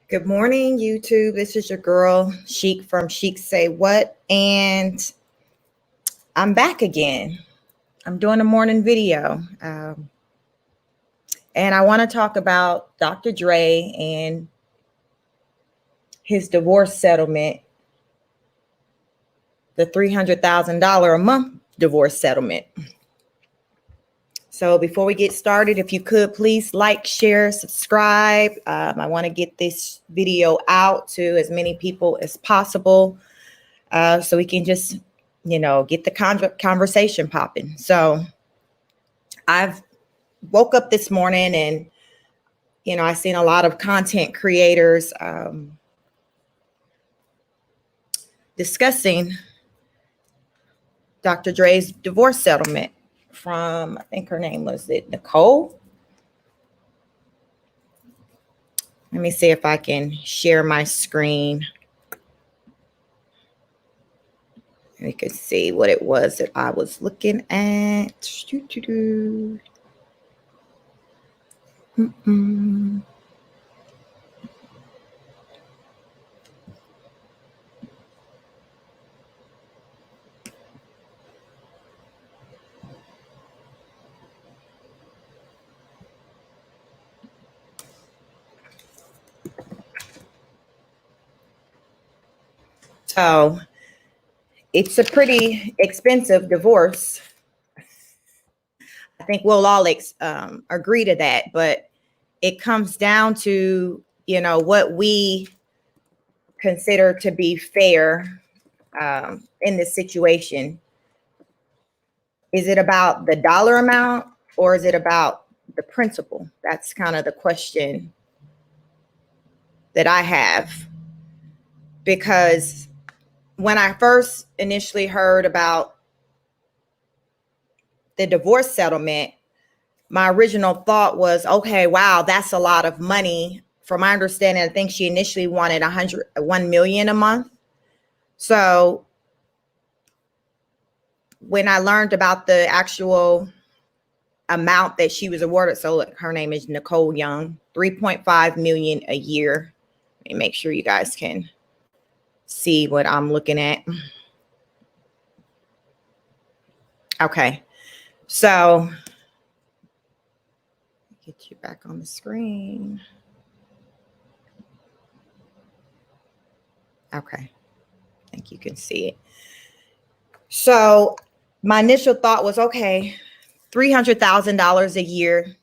Good morning, YouTube. This is your girl, Chic from Chic Say What, and I'm back again. I'm doing a morning video, and I want to talk about Dr. Dre and his divorce settlement, the $300,000 a month divorce settlement. So before we get started, if you could please like, share, subscribe. I want to get this video out to as many people as possible. So we can just, get the conversation popping. So I've woke up this morning and, I seen a lot of content creators discussing Dr. Dre's divorce settlement from, I think her name was Nicole. Let me see if I can share my screen. We could see what it was that I was looking at. So it's a pretty expensive divorce. I think we'll all agree to that, but it comes down to, what we consider to be fair in this situation. Is it about the dollar amount or is it about the principle? That's kind of the question that I have. Because when I first initially heard about the divorce settlement, my original thought was, okay, wow, that's a lot of money. From my understanding, I think she initially wanted 1 million a month. So when I learned about the actual amount that she was awarded, so look, her name is Nicole Young, 3.5 million a year. Let me make sure you guys can see what I'm looking at. Okay, so get you back on the screen. Okay, I think you can see it. So my initial thought was, okay, $300,000 a year,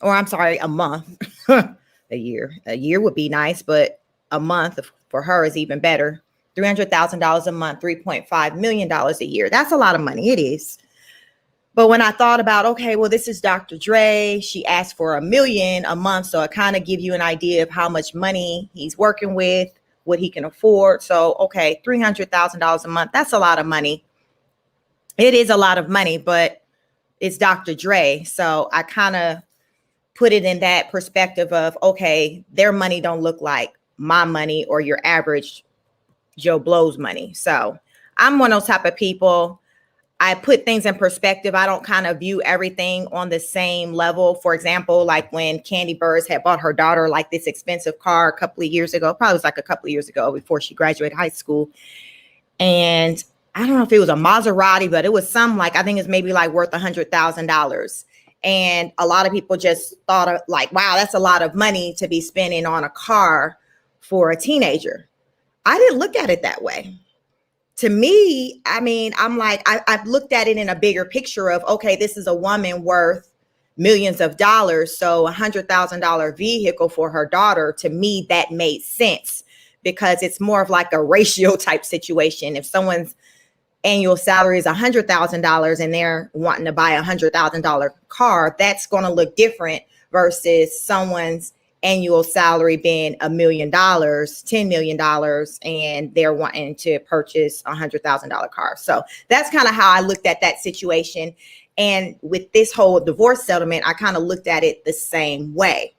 or I'm sorry, a month. A year would be nice, but a month for her is even better. $300,000 a month, $3.5 million a year. That's a lot of money. It is. But when I thought about, okay, well, this is Dr. Dre. She asked for $1 million a month. So it kind of give you an idea of how much money he's working with, what he can afford. So, okay, $300,000 a month. That's a lot of money. It is a lot of money, but it's Dr. Dre. So I kind of put it in that perspective of, okay, their money don't look like my money or your average Joe Blow's money. So I'm one of those type of people. I put things in perspective. I don't kind of view everything on the same level. For example, like when Kandi Burruss had bought her daughter like this expensive car a couple of years ago, probably was like a couple of years ago before she graduated high school. And I don't know if it was a Maserati, but it was some like, I think it's maybe like worth $100,000. And a lot of people just thought of like, wow, that's a lot of money to be spending on a car for a teenager. I didn't look at it that way. To me, I mean, I'm like, I've looked at it in a bigger picture of, okay, this is a woman worth millions of dollars. So $100,000 vehicle for her daughter, to me, that made sense because it's more of like a ratio type situation. If someone's annual salary is $100,000 and they're wanting to buy $100,000 car, that's going to look different versus someone's annual salary being $1 million, $10 million, and they're wanting to purchase $100,000 car. So that's kind of how I looked at that situation. And with this whole divorce settlement, I kind of looked at it the same way.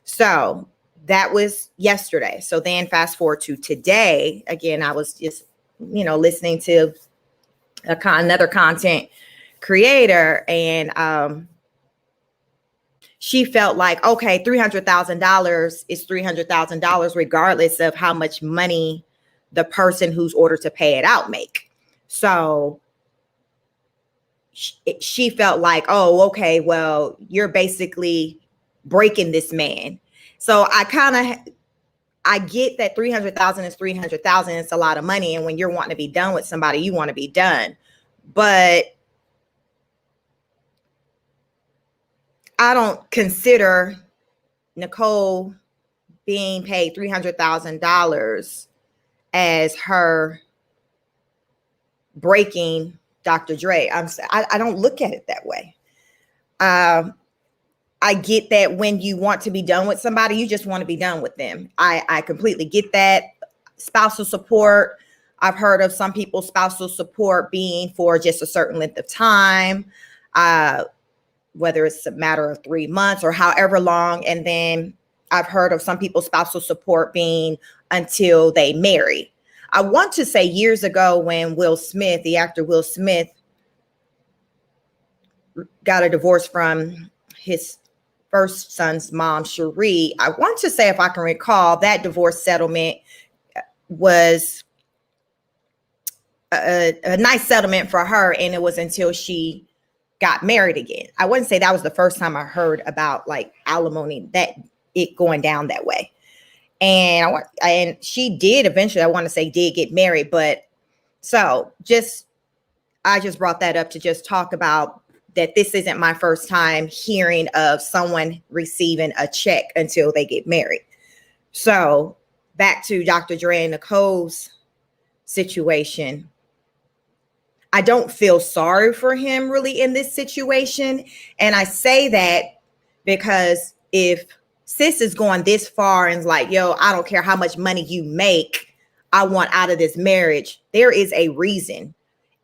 So that was yesterday. So then fast forward to today, again, I was just, listening to another content creator, and she felt like, okay, $300,000 is $300,000 regardless of how much money the person who's ordered to pay it out make. So she felt like, oh, okay, well, you're basically breaking this man. So I get that 300,000 is 300,000. It's a lot of money. And when you're wanting to be done with somebody, you want to be done. But I don't consider Nicole being paid $300,000 as her breaking Dr. Dre. I don't look at it that way. I get that when you want to be done with somebody, you just want to be done with them. I completely get that. Spousal support. I've heard of some people's spousal support being for just a certain length of time, whether it's a matter of 3 months or however long. And then I've heard of some people's spousal support being until they marry. I want to say years ago when Will Smith, the actor Will Smith, got a divorce from his first son's mom, Cherie. I want to say, if I can recall, that divorce settlement was a nice settlement for her. And it was until she got married again. I wouldn't say that was the first time I heard about like alimony, that it going down that way. And she did eventually, I want to say, did get married. But so I just brought that up to just talk about that this isn't my first time hearing of someone receiving a check until they get married. So back to Dr. Dre and Nicole's situation. I don't feel sorry for him really in this situation. And I say that because if sis is going this far and is like, yo, I don't care how much money you make, I want out of this marriage, there is a reason.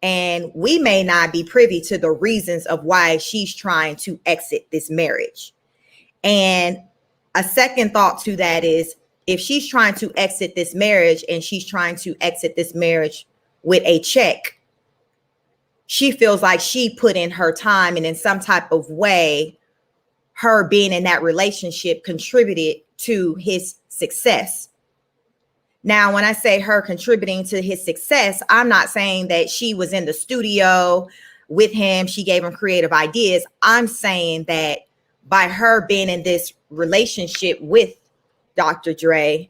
And we may not be privy to the reasons of why she's trying to exit this marriage. And a second thought to that is, if she's trying to exit this marriage and she's trying to exit this marriage with a check, she feels like she put in her time, and in some type of way, her being in that relationship contributed to his success. Now, when I say her contributing to his success, I'm not saying that she was in the studio with him, she gave him creative ideas. I'm saying that by her being in this relationship with Dr. Dre,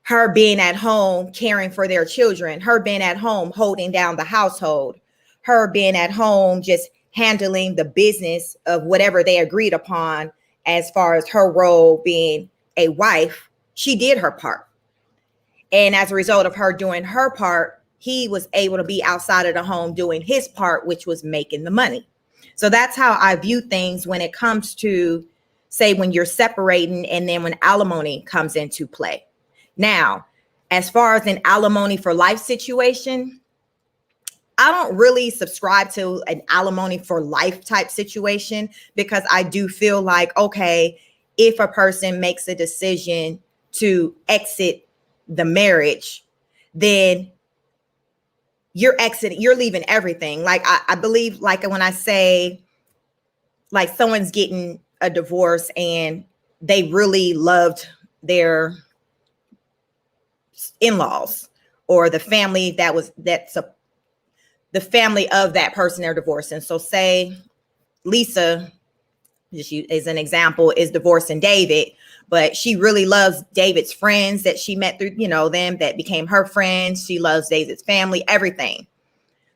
her being at home caring for their children, her being at home holding down the household, her being at home just handling the business of whatever they agreed upon as far as her role being a wife, she did her part. And as a result of her doing her part, he was able to be outside of the home doing his part, which was making the money. So that's how I view things when it comes to, say, when you're separating and then when alimony comes into play. Now, as far as an alimony for life situation, I don't really subscribe to an alimony for life type situation, because I do feel like, okay, if a person makes a decision to exit the marriage, then you're exiting, you're leaving everything. Like I believe, like when I say like someone's getting a divorce and they really loved their in-laws or the family the family of that person they're divorcing. So say Lisa, just as an example, is divorcing David, but she really loves David's friends that she met through, them that became her friends. She loves David's family, everything.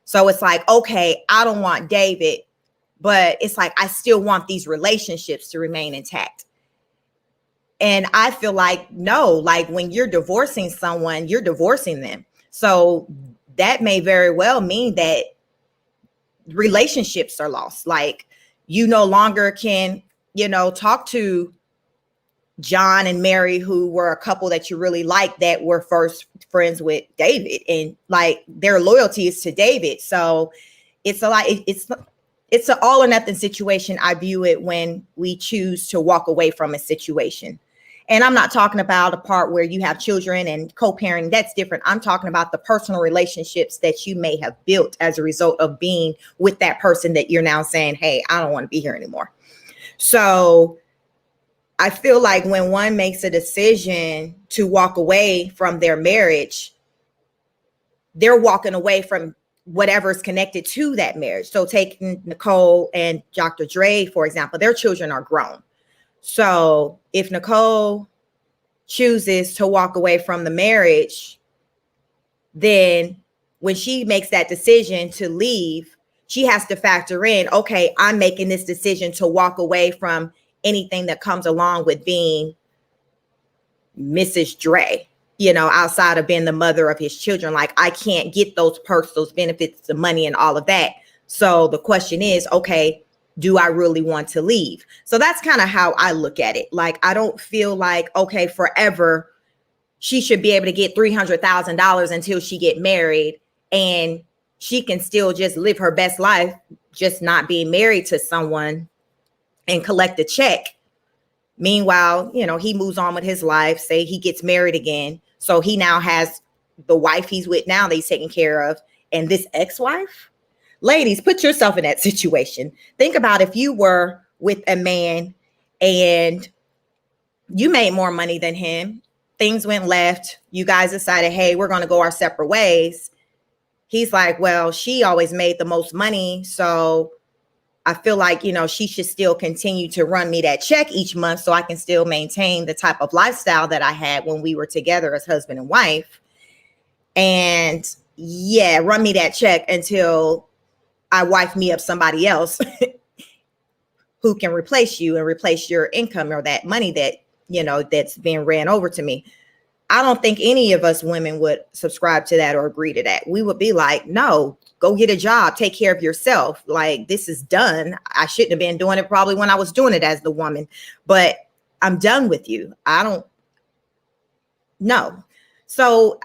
So it's like, okay, I don't want David, but it's like, I still want these relationships to remain intact. And I feel like, no, like when you're divorcing someone, you're divorcing them. So that may very well mean that relationships are lost. Like you no longer can, talk to John and Mary, who were a couple that you really liked, that were first friends with David, and like their loyalty is to David. So it's a lot. It's an all or nothing situation. I view it when we choose to walk away from a situation. And I'm not talking about a part where you have children and co-parenting. That's different. I'm talking about the personal relationships that you may have built as a result of being with that person that you're now saying, hey, I don't want to be here anymore. So I feel like when one makes a decision to walk away from their marriage, they're walking away from whatever's connected to that marriage. So taking Nicole and Dr. Dre, for example, their children are grown. So if Nicole chooses to walk away from the marriage, then when she makes that decision to leave, she has to factor in, okay, I'm making this decision to walk away from anything that comes along with being Mrs. Dre, outside of being the mother of his children. Like, I can't get those perks, those benefits, the money and all of that. So the question is, okay, do I really want to leave? So that's kind of how I look at it. Like, I don't feel like, okay, forever she should be able to get $300,000 until she get married, and she can still just live her best life, just not being married to someone, and collect a check. Meanwhile, he moves on with his life. Say he gets married again. So he now has the wife he's with now that he's taking care of, and this ex-wife. Ladies, put yourself in that situation. Think about if you were with a man and you made more money than him. Things went left. You guys decided, hey, we're going to go our separate ways. He's like, well, she always made the most money. So I feel like, she should still continue to run me that check each month so I can still maintain the type of lifestyle that I had when we were together as husband and wife. And yeah, run me that check until I wife me up somebody else who can replace you and replace your income or that money that, that's being ran over to me. I don't think any of us women would subscribe to that or agree to that. We would be like, no, go get a job, take care of yourself. Like, this is done. I shouldn't have been doing it probably when I was doing it as the woman, but I'm done with you. I don't know. So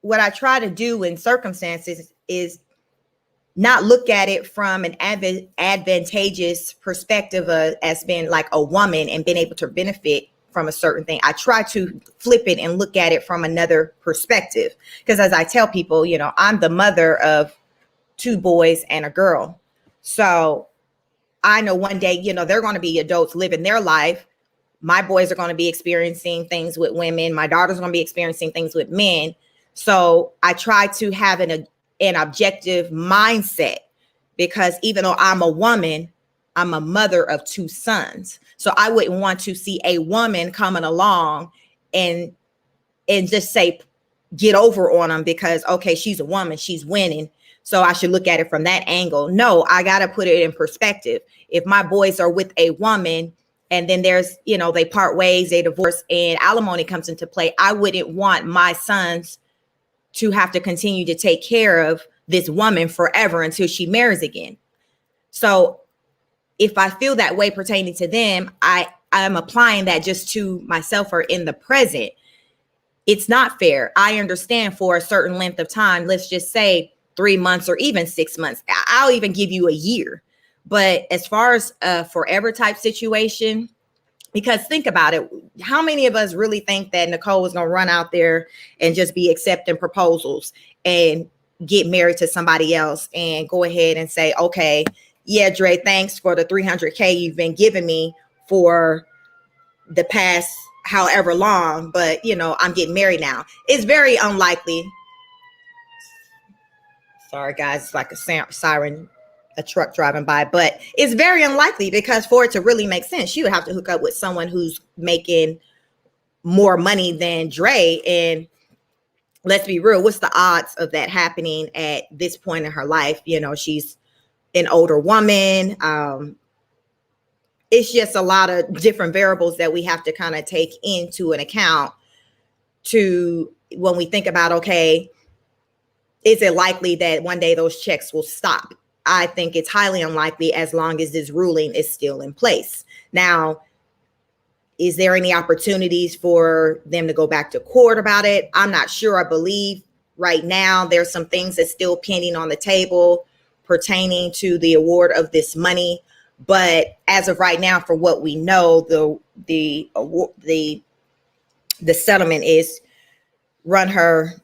what I try to do in circumstances is not look at it from an advantageous perspective as being like a woman and being able to benefit from a certain thing. I try to flip it and look at it from another perspective. Because as I tell people, I'm the mother of 2 boys and a girl. So I know one day, they're going to be adults living their life. My boys are going to be experiencing things with women. My daughter's going to be experiencing things with men. So I try to have an objective mindset, because even though I'm a woman, I'm a mother of 2 sons. So I wouldn't want to see a woman coming along and just say, get over on them because, okay, she's a woman, she's winning. So I should look at it from that angle. No, I got to put it in perspective. If my boys are with a woman and then there's, they part ways, they divorce, and alimony comes into play, I wouldn't want my sons to have to continue to take care of this woman forever until she marries again. So if I feel that way pertaining to them, I'm applying that just to myself or in the present. It's not fair. I understand for a certain length of time, let's just say 3 months or even 6 months. I'll even give you a year. But as far as a forever type situation, because think about it, how many of us really think that Nicole was going to run out there and just be accepting proposals and get married to somebody else and go ahead and say, okay, yeah, Dre, thanks for the $300K you've been giving me for the past however long, but I'm getting married now. It's very unlikely. Sorry, guys, it's like a siren, a truck driving by, but it's very unlikely, because for it to really make sense, you would have to hook up with someone who's making more money than Dre. And let's be real, what's the odds of that happening at this point in her life? She's an older woman. It's just a lot of different variables that we have to kind of take into an account to when we think about, okay, is it likely that one day those checks will stop? I think it's highly unlikely as long as this ruling is still in place. Now, is there any opportunities for them to go back to court about it? I'm not sure. I believe right now there's some things that's still pending on the table pertaining to the award of this money. But as of right now, for what we know, the the settlement is run her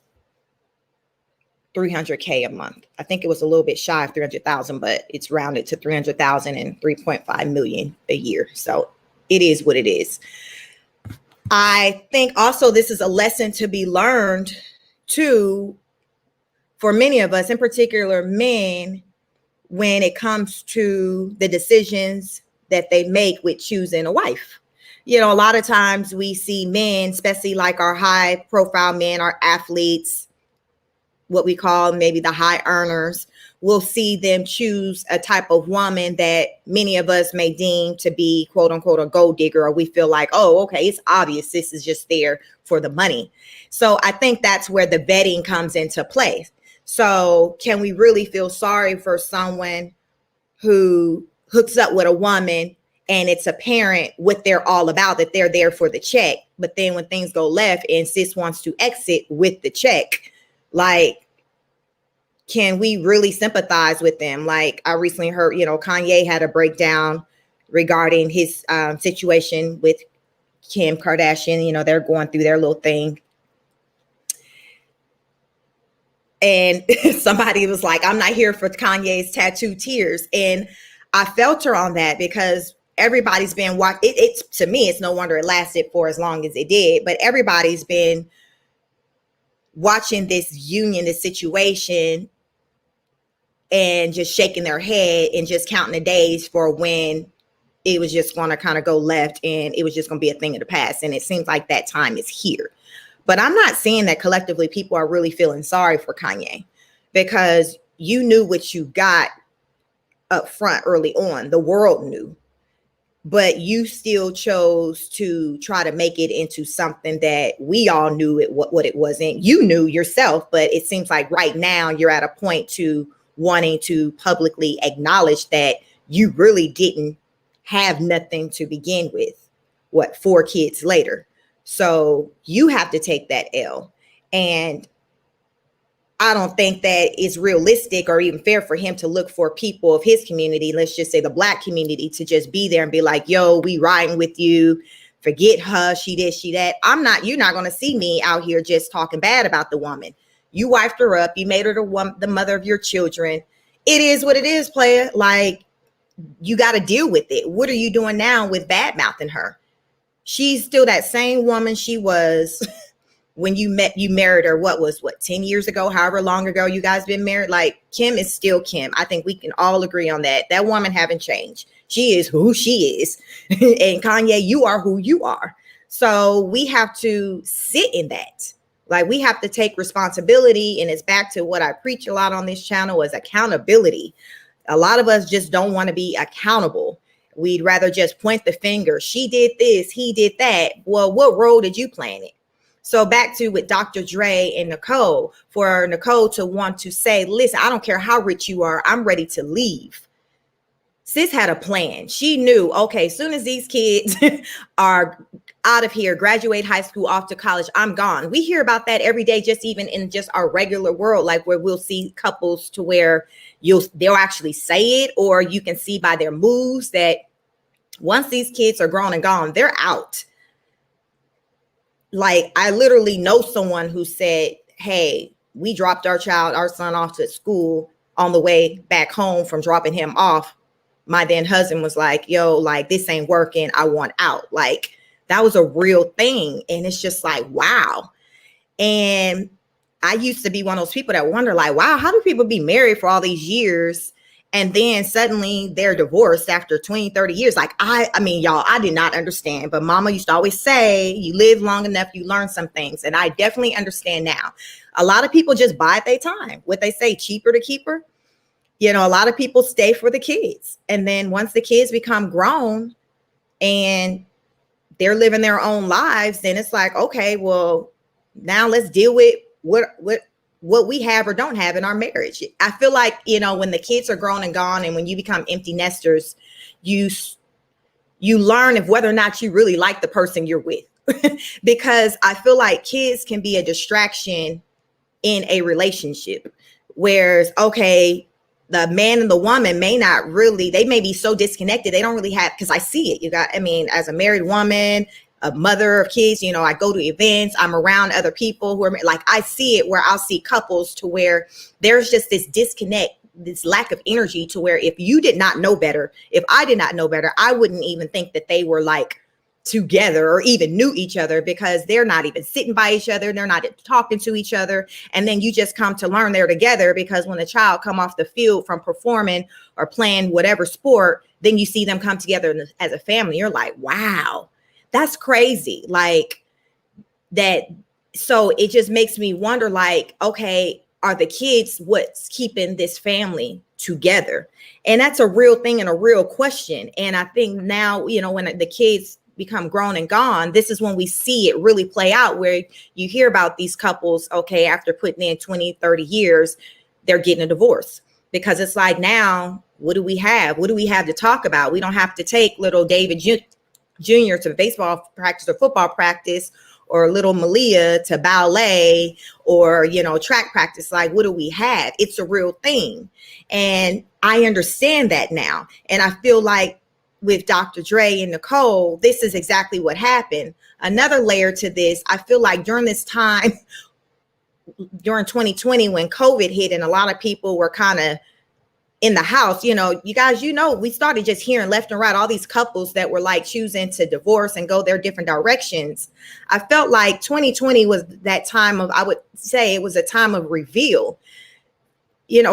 $300K a month. I think it was a little bit shy of 300,000, but it's rounded to 300,000 and 3.5 million a year. So it is what it is. I think also this is a lesson to be learned too, for many of us, in particular men, when it comes to the decisions that they make with choosing a wife. You know, a lot of times we see men, especially like our high profile men, our athletes, what we call maybe the high earners, we'll see them choose a type of woman that many of us may deem to be quote unquote a gold digger, or we feel like, oh, okay, it's obvious this is just there for the money. So I think that's where the vetting comes into play. So can we really feel sorry for someone who hooks up with a woman and it's apparent what they're all about, that they're there for the check, but then when things go left and sis wants to exit with the check, like, can we really sympathize with them? Like, I recently heard, you know, Kanye had a breakdown regarding his situation with Kim Kardashian. You know, they're going through their little thing. And somebody was like, I'm not here for Kanye's tattoo tears. And I felt her on that, because everybody's been watching. It's to me, it's no wonder it lasted for as long as it did. But everybody's been watching this union, this situation, and just shaking their head and just counting the days for when it was just going to kind of go left and it was just going to be a thing of the past. And it seems like that time is here. But I'm not seeing that collectively people are really feeling sorry for Kanye, because you knew what you got up front early on. The world knew. But you still chose to try to make it into something that we all knew what it wasn't. You knew yourself, but it seems like right now you're at a point to wanting to publicly acknowledge that you really didn't have nothing to begin with, 4 kids later. So you have to take that L. And I don't think that it's realistic or even fair for him to look for people of his community, let's just say the Black community, to just be there and be like, yo, we riding with you. Forget her, she this, she that. You're not going to see me out here just talking bad about the woman. You wifed her up. You made her the mother of your children. It is what it is, player. Like, you got to deal with it. What are you doing now with bad mouthing her? She's still that same woman she was when you married her. What 10 years ago, however long ago you guys been married? Like, Kim is still Kim. I think we can all agree on that. That woman haven't changed. She is who she is. And Kanye, you are who you are. So we have to sit in that. Like, we have to take responsibility. And it's back to what I preach a lot on this channel, is accountability. A lot of us just don't want to be accountable. We'd rather just point the finger. She did this, he did that. Well, what role did you play in it? So back to with Dr. Dre and Nicole, for Nicole to want to say, listen, I don't care how rich you are, I'm ready to leave. Sis had a plan. She knew, okay, as soon as these kids are out of here, graduate high school, off to college, I'm gone. We hear about that every day, just even in just our regular world, like where we'll see couples to where they'll actually say it, or you can see by their moves that once these kids are grown and gone, they're out. Like, I literally know someone who said, hey, we dropped our son off to school. On the way back home from dropping him off, my then husband was like, yo, like, this ain't working. I want out. Like, that was a real thing. And it's just like, wow. And I used to be one of those people that wonder, like, wow, how do people be married for all these years and then suddenly they're divorced after 20, 30 years? Like, I mean, y'all, I did not understand. But mama used to always say, you live long enough, you learn some things. And I definitely understand now. A lot of people just bide their time. What they say, cheaper to keep her. You know, a lot of people stay for the kids. And then once the kids become grown and they're living their own lives, then it's like, okay, well, now let's deal with what we have or don't have in our marriage. I feel like, you know, when the kids are grown and gone and when you become empty nesters, you learn if whether or not you really like the person you're with. Because I feel like kids can be a distraction in a relationship. Whereas, okay, the man and the woman may not really, they may be so disconnected. They don't really have, because I see it. As a married woman, a mother of kids, I go to events, I'm around other people who are like, I see it where I'll see couples to where there's just this disconnect, this lack of energy to where if you did not know better, if I did not know better, I wouldn't even think that they were like together or even knew each other, because they're not even sitting by each other. They're not talking to each other. And then you just come to learn they're together because when a child come off the field from performing or playing whatever sport, then you see them come together as a family. You're like, wow, that's crazy. Like that. So it just makes me wonder, like, okay, are the kids what's keeping this family together? And that's a real thing and a real question. And I think now, when the kids become grown and gone, this is when we see it really play out, where you hear about these couples, okay, after putting in 20, 30 years, they're getting a divorce. Because it's like, now, what do we have? What do we have to talk about? We don't have to take little David Jr. to baseball practice or football practice, or little Malia to ballet, or, track practice. Like, what do we have? It's a real thing. And I understand that now. And I feel like with Dr. Dre and Nicole, this is exactly what happened. Another layer to this, I feel like during this time, during 2020, when COVID hit and a lot of people were kind of in the house, you guys, we started just hearing left and right all these couples that were like choosing to divorce and go their different directions. I felt like 2020 was that time of, I would say it was a time of reveal,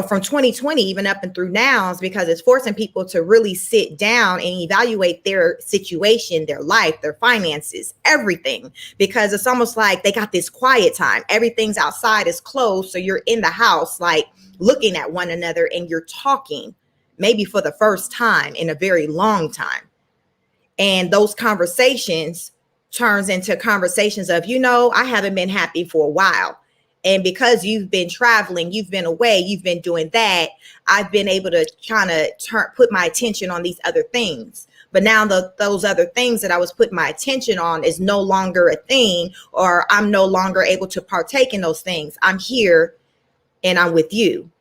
from 2020 even up and through now, is because it's forcing people to really sit down and evaluate their situation, their life, their finances, everything, because it's almost like they got this quiet time. Everything's outside is closed. So you're in the house, like looking at one another, and you're talking maybe for the first time in a very long time. And those conversations turns into conversations of, I haven't been happy for a while. And because you've been traveling, you've been away, you've been doing that, I've been able to kind of put my attention on these other things. But now those other things that I was putting my attention on is no longer a thing, or I'm no longer able to partake in those things. I'm here and I'm with you.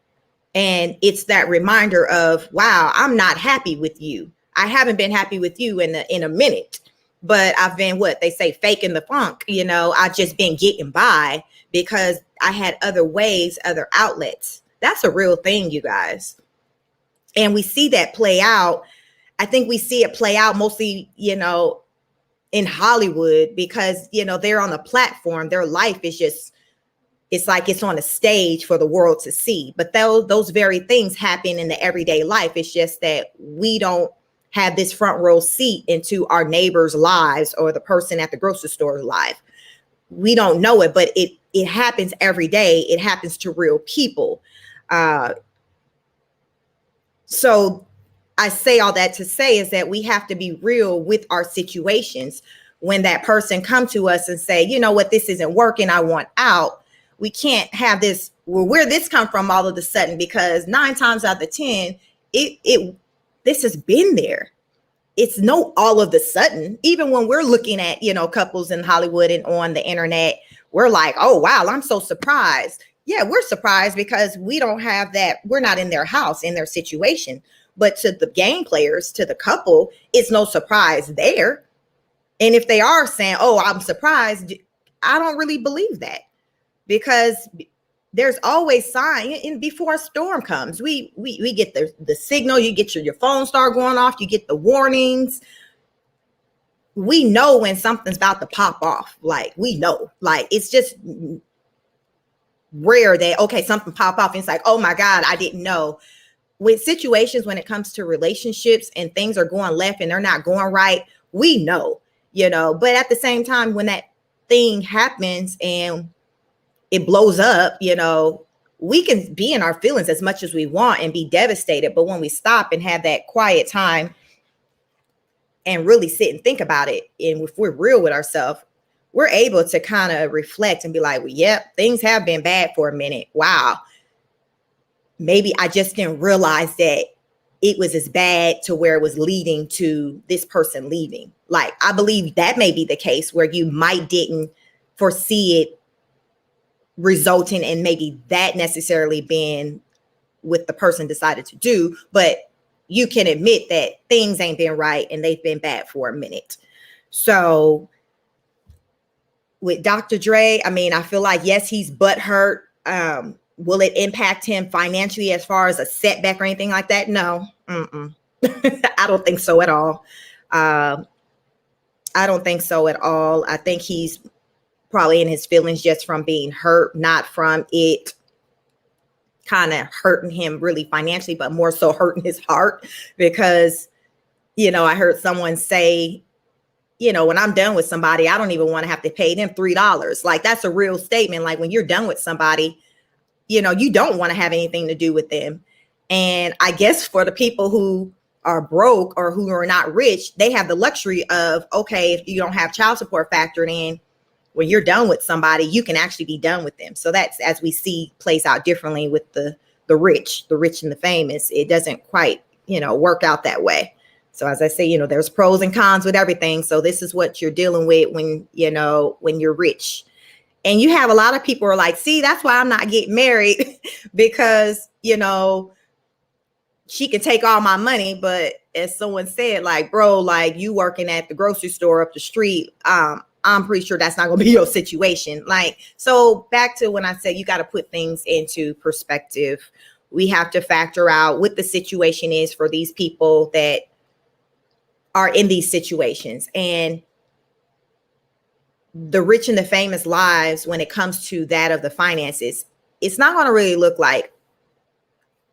And it's that reminder of, wow, I'm not happy with you. I haven't been happy with you in a minute, but I've been, what they say, faking the funk. I've just been getting by because I had other ways, other outlets. That's a real thing, you guys. And we see that play out. I think we see it play out mostly, in Hollywood, because, they're on a platform. Their life is just, it's like it's on a stage for the world to see. But those very things happen in the everyday life. It's just that we don't have this front row seat into our neighbors' lives or the person at the grocery store's life. We don't know it, but it happens every day. It happens to real people. So I say all that to say is that we have to be real with our situations. When that person come to us and say, you know what, this isn't working, I want out. We can't have this, well, where this come from all of a sudden, because 9 times out of 10, this has been there. It's no all of the sudden. Even when we're looking at, couples in Hollywood and on the internet, we're like, oh, wow, I'm so surprised. Yeah, we're surprised because we don't have that. We're not in their house, in their situation. But to the game players, to the couple, it's no surprise there. And if they are saying, oh, I'm surprised, I don't really believe that, because there's always sign. And before a storm comes, we get the signal. You get your phone start going off. You get the warnings. We know when something's about to pop off. Like, we know, like, it's just rare that, okay, something pop off and it's like, oh my God, I didn't know. With situations, when it comes to relationships and things are going left and they're not going right, we know, but at the same time, when that thing happens and it blows up, we can be in our feelings as much as we want and be devastated. But when we stop and have that quiet time and really sit and think about it, and if we're real with ourselves, we're able to kind of reflect and be like, well, yep, things have been bad for a minute. Wow. Maybe I just didn't realize that it was as bad to where it was leading to this person leaving. Like, I believe that may be the case where you might didn't foresee it resulting in maybe that necessarily being what the person decided to do, but you can admit that things ain't been right and they've been bad for a minute. So with Dr. Dre, I mean, I feel like, yes, he's butthurt. Will it impact him financially as far as a setback or anything like that? No. I don't think so at all. I don't think so at all. I think he's probably in his feelings just from being hurt, not from it kind of hurting him really financially, but more so hurting his heart. Because, I heard someone say, when I'm done with somebody, I don't even want to have to pay them $3. Like, that's a real statement. Like, when you're done with somebody, you don't want to have anything to do with them. And I guess for the people who are broke or who are not rich, they have the luxury of, okay, if you don't have child support factored in, when you're done with somebody, you can actually be done with them. So that's, as we see, plays out differently with the rich and the famous. It doesn't quite, work out that way. So as I say, there's pros and cons with everything. So this is what you're dealing with when you're rich. And you have a lot of people who are like, see, that's why I'm not getting married because, she can take all my money. But as someone said, like, bro, like, you working at the grocery store up the street, I'm pretty sure that's not going to be your situation. Like, so back to when I said you got to put things into perspective. We have to factor out what the situation is for these people that are in these situations. And the rich and the famous lives, when it comes to that of the finances, it's not going to really look like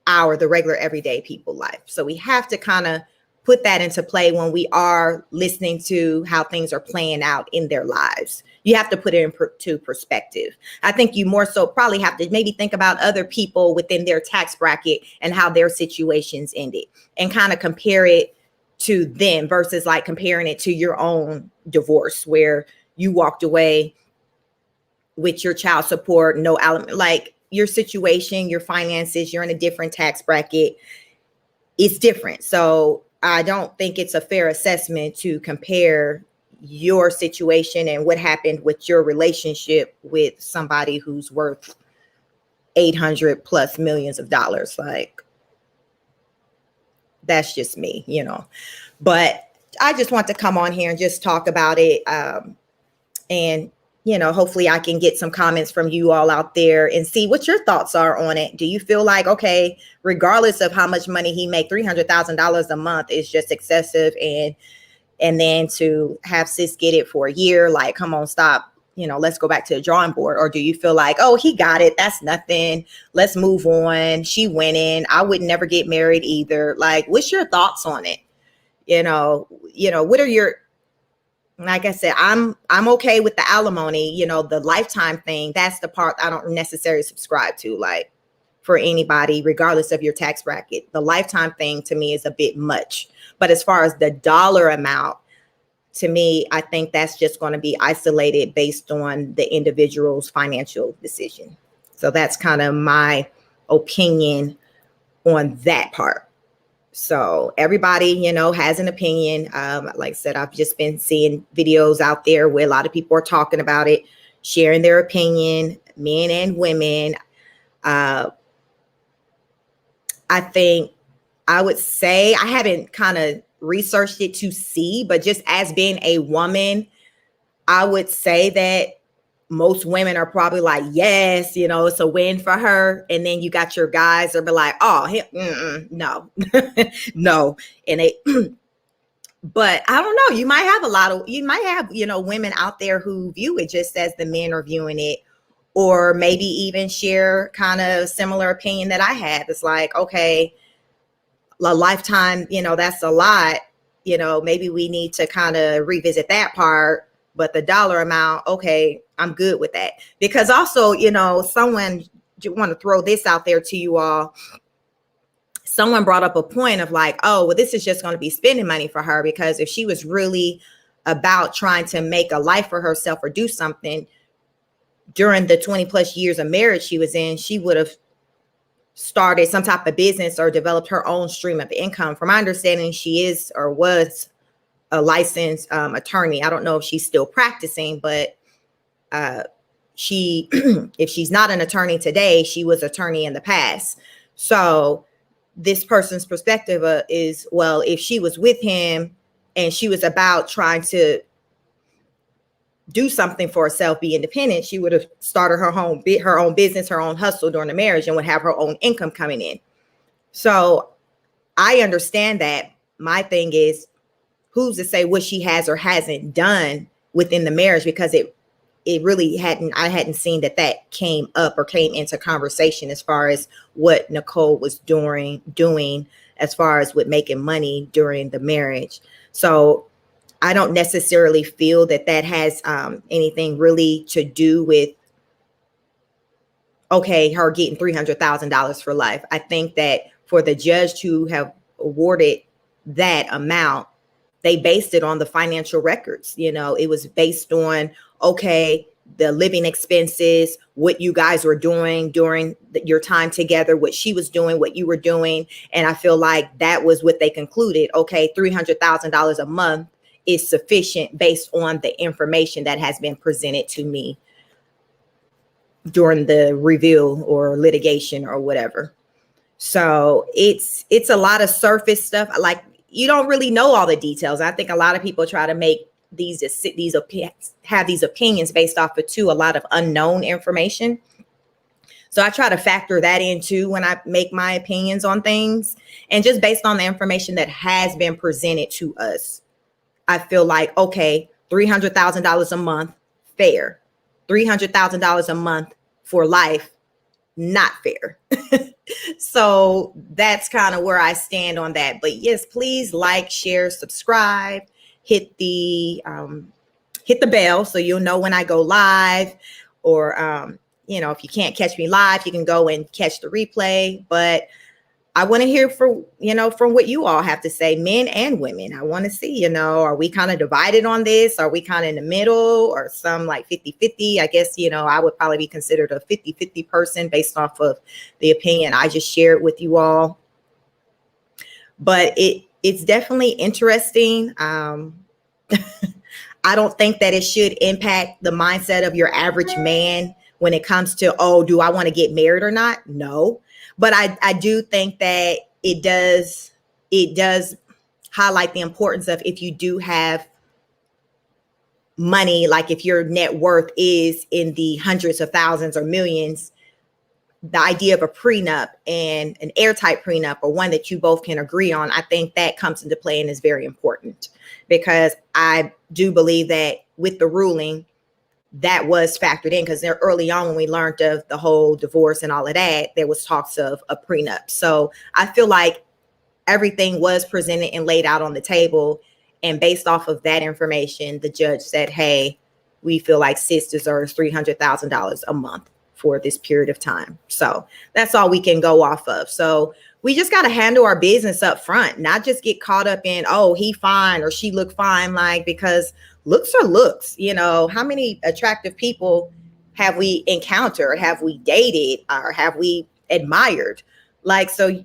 the regular everyday people life. So we have to kind of put that into play when we are listening to how things are playing out in their lives. You have to put it into perspective. I think you more so probably have to maybe think about other people within their tax bracket and how their situations ended, and kind of compare it to them versus like comparing it to your own divorce where you walked away with your child support, no alimony. Like, your situation, your finances, you're in a different tax bracket. It's different. So I don't think it's a fair assessment to compare your situation and what happened with your relationship with somebody who's worth 800 plus millions of dollars. Like, that's just me, but I just want to come on here and just talk about it. And hopefully I can get some comments from you all out there and see what your thoughts are on it. Do you feel like, okay, regardless of how much money he make, $300,000 a month is just excessive, and then to have sis get it for a year, like, come on, stop, let's go back to the drawing board? Or do you feel like, oh, he got it, that's nothing, let's move on, she winning, I would never get married either? Like, what's your thoughts on it? What are your, like I said, I'm okay with the alimony, the lifetime thing. That's the part I don't necessarily subscribe to. Like, for anybody, regardless of your tax bracket, the lifetime thing to me is a bit much. But as far as the dollar amount, to me, I think that's just going to be isolated based on the individual's financial decision. So that's kind of my opinion on that part. So everybody, has an opinion. Like I said, I've just been seeing videos out there where a lot of people are talking about it, sharing their opinion, men and women. I think I would say, I haven't kind of researched it to see, but just as being a woman, I would say that most women are probably like, yes, it's a win for her. And then you got your guys that be like, oh, no, no. And they, but I don't know, you might have women out there who view it just as the men are viewing it, or maybe even share kind of similar opinion that I have. It's like, okay, a lifetime, that's a lot, maybe we need to kind of revisit that part. But the dollar amount, okay, I'm good with that. Because also, someone, want to throw this out there to you all. Someone brought up a point of like, oh, well, this is just going to be spending money for her, because if she was really about trying to make a life for herself or do something during the 20 plus years of marriage she was in, she would have started some type of business or developed her own stream of income. From my understanding, she is or was a licensed attorney. I don't know if she's still practicing, but she, if she's not an attorney today, she was attorney in the past. So this person's perspective is, well, if she was with him and she was about trying to, do something for herself, be independent, she would have started her own business, her own hustle during the marriage, and would have her own income coming in. So I understand that. My thing is, who's to say what she has or hasn't done within the marriage? Because it really I hadn't seen that came up or came into conversation as far as what Nicole was doing as far as with making money during the marriage. So I don't necessarily feel that has anything really to do with, okay, her getting $300,000 for life. I think that for the judge to have awarded that amount, they based it on the financial records. It was based on, okay, the living expenses, what you guys were doing during your time together, what she was doing, what you were doing. And I feel like that was what they concluded. Okay, $300,000 a month is sufficient based on the information that has been presented to me during the review or litigation or whatever. So it's a lot of surface stuff. Like, you don't really know all the details. I think a lot of people try to make have these opinions based off of a lot of unknown information. So I try to factor that in too when I make my opinions on things, and just based on the information that has been presented to us, I feel like, okay, $300,000 a month, fair. $300,000 a month for life, not fair. So that's kind of where I stand on that. But yes, please like, share, subscribe, hit the bell so you'll know when I go live, or if you can't catch me live, you can go and catch the replay. But I want to hear from what you all have to say, men and women. I want to see, are we kind of divided on this? Are we kind of in the middle, or some like 50-50? I guess, I would probably be considered a 50-50 person based off of the opinion I just shared with you all. But it's definitely interesting. I don't think that it should impact the mindset of your average man when it comes to, oh, do I want to get married or not? No. But I do think that it does highlight the importance of, if you do have money, like if your net worth is in the hundreds of thousands or millions, the idea of a prenup, and an airtight prenup, or one that you both can agree on, I think that comes into play and is very important, because I do believe that with the ruling, that was factored in, because there early on, when we learned of the whole divorce and all of that, there was talks of a prenup. So I feel like everything was presented and laid out on the table. And based off of that information, the judge said, hey, we feel like sis deserves $300,000 a month for this period of time. So that's all we can go off of. So we just got to handle our business up front, not just get caught up in, oh, he fine or she look fine, like, because looks are looks. How many attractive people have we encountered, have we dated, or have we admired? Like, so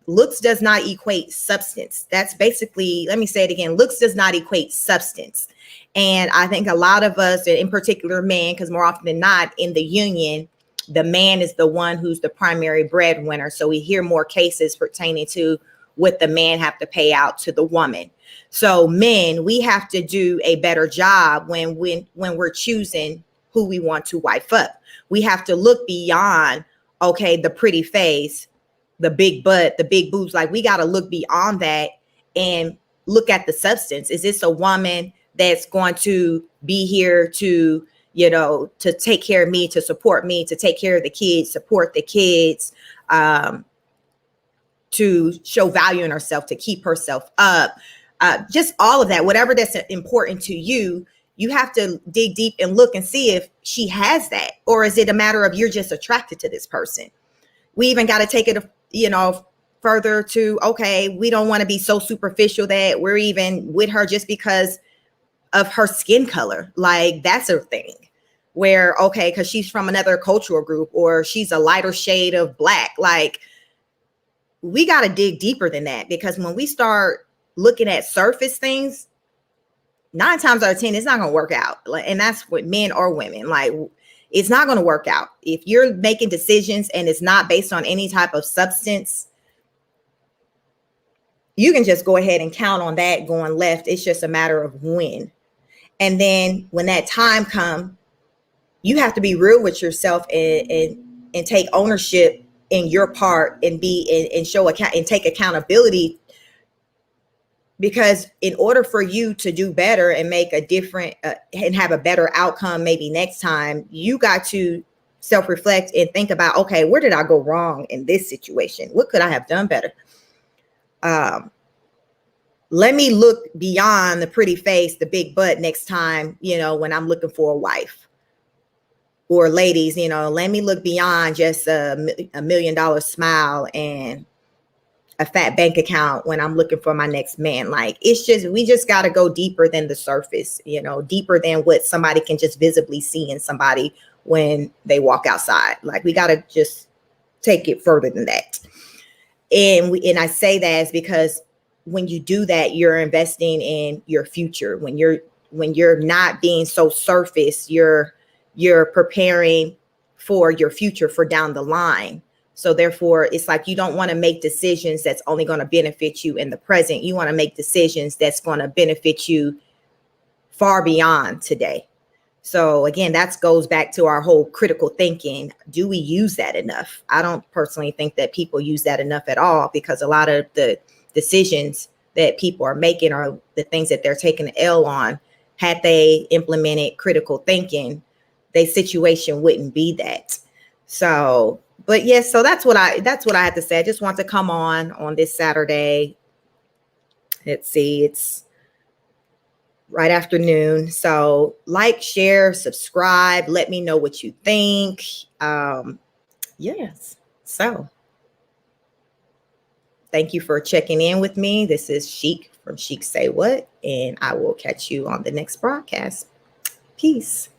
looks does not equate substance. That's basically, let me say it again, looks does not equate substance. And I think a lot of us, in particular men, because more often than not in the union, the man is the one who's the primary breadwinner. So we hear more cases pertaining to what the man have to pay out to the woman. So men, we have to do a better job when we're choosing who we want to wife up. We have to look beyond, okay, the pretty face, the big butt, the big boobs. Like, we got to look beyond that and look at the substance. Is this a woman that's going to be here to, to take care of me, to support me, to take care of the kids, support the kids, to show value in herself, to keep herself up, just all of that, whatever that's important to you, you have to dig deep and look and see if she has that, or is it a matter of you're just attracted to this person? We even got to take it, further to, okay, we don't want to be so superficial that we're even with her just because of her skin color. Like, that's a thing where, okay, because she's from another cultural group, or she's a lighter shade of black. Like, we got to dig deeper than that, because when we start looking at surface things, 9 times out of 10, it's not going to work out. And that's with men or women. Like, it's not going to work out. If you're making decisions and it's not based on any type of substance, you can just go ahead and count on that going left. It's just a matter of when. And then when that time comes, you have to be real with yourself and take ownership in your part and and show account and take accountability. Because in order for you to do better and make a different and have a better outcome, maybe next time, you got to self-reflect and think about, okay, where did I go wrong in this situation? What could I have done better? Let me look beyond the pretty face, the big butt next time, when I'm looking for a wife. Or ladies, let me look beyond just $1 million smile and a fat bank account when I'm looking for my next man. Like, we just got to go deeper than the surface, deeper than what somebody can just visibly see in somebody when they walk outside. Like, we got to just take it further than that. And I say that is because when you do that, you're investing in your future. When you're not being so surface, you're preparing for your future for down the line. So therefore, it's like you don't want to make decisions that's only going to benefit you in the present. You want to make decisions that's going to benefit you far beyond today. So again, that goes back to our whole critical thinking. Do we use that enough? I don't personally think that people use that enough at all, because a lot of the decisions that people are making are the things that they're taking an L on. Had they implemented critical thinking, their situation wouldn't be that. So, but yes, so that's what I had to say. I just want to come on this Saturday. Let's see, it's right afternoon. So like, share, subscribe, let me know what you think. Yes. So thank you for checking in with me. This is Chic from Chic Say What, and I will catch you on the next broadcast. Peace.